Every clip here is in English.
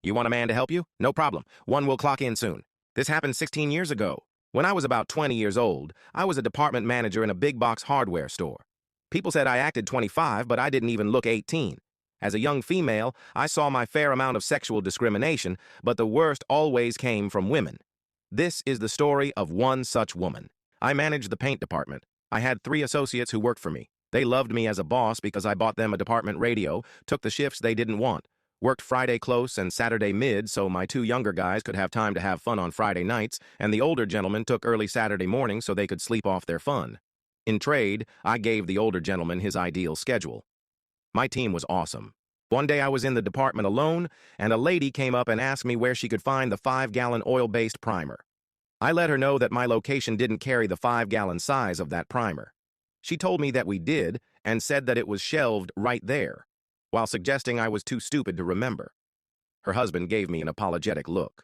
You want a man to help you? No problem. One will clock in soon. This happened 16 years ago. When I was about 20 years old, I was a department manager in a big box hardware store. People said I acted 25, but I didn't even look 18. As a young female, I saw my fair amount of sexual discrimination, but the worst always came from women. This is the story of one such woman. I managed the paint department. I had 3 associates who worked for me. They loved me as a boss because I bought them a department radio, took the shifts they didn't want, worked Friday close and Saturday mid so my 2 younger guys could have time to have fun on Friday nights, and the older gentlemen took early Saturday morning so they could sleep off their fun. In trade, I gave the older gentleman his ideal schedule. My team was awesome. One day I was in the department alone, and a lady came up and asked me where she could find the 5-gallon oil-based primer. I let her know that my location didn't carry the 5-gallon size of that primer. She told me that we did, and said that it was shelved right there, while suggesting I was too stupid to remember. Her husband gave me an apologetic look.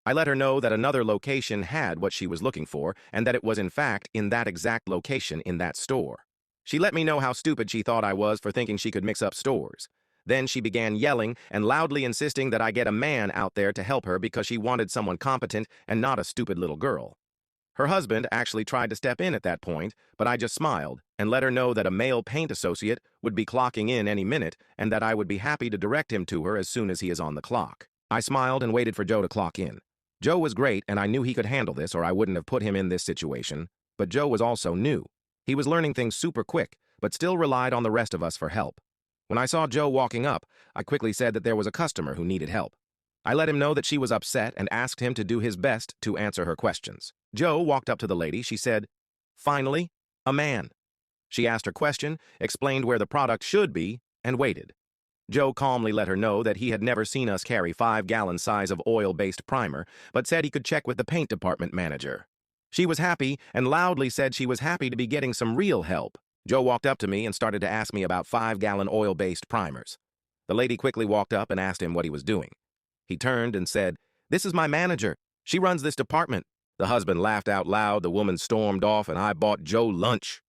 I let her know that another location had what she was looking for, and that it was in fact in that exact location in that store. She let me know how stupid she thought I was for thinking she could mix up stores. Then she began yelling and loudly insisting that I get a man out there to help her because she wanted someone competent and not a stupid little girl. Her husband actually tried to step in at that point, but I just smiled and let her know that a male paint associate would be clocking in any minute and that I would be happy to direct him to her as soon as he is on the clock. I smiled and waited for Joe to clock in. Joe was great and I knew he could handle this or I wouldn't have put him in this situation, but Joe was also new. He was learning things super quick, but still relied on the rest of us for help. When I saw Joe walking up, I quickly said that there was a customer who needed help. I let him know that she was upset and asked him to do his best to answer her questions. Joe walked up to the lady. She said, "Finally, a man." She asked her question, explained where the product should be, and waited. Joe calmly let her know that he had never seen us carry 5-gallon size of oil-based primer, but said he could check with the paint department manager. She was happy and loudly said she was happy to be getting some real help. Joe walked up to me and started to ask me about 5-gallon oil-based primers. The lady quickly walked up and asked him what he was doing. He turned and said, "This is my manager. She runs this department." The husband laughed out loud, the woman stormed off, and I bought Joe lunch.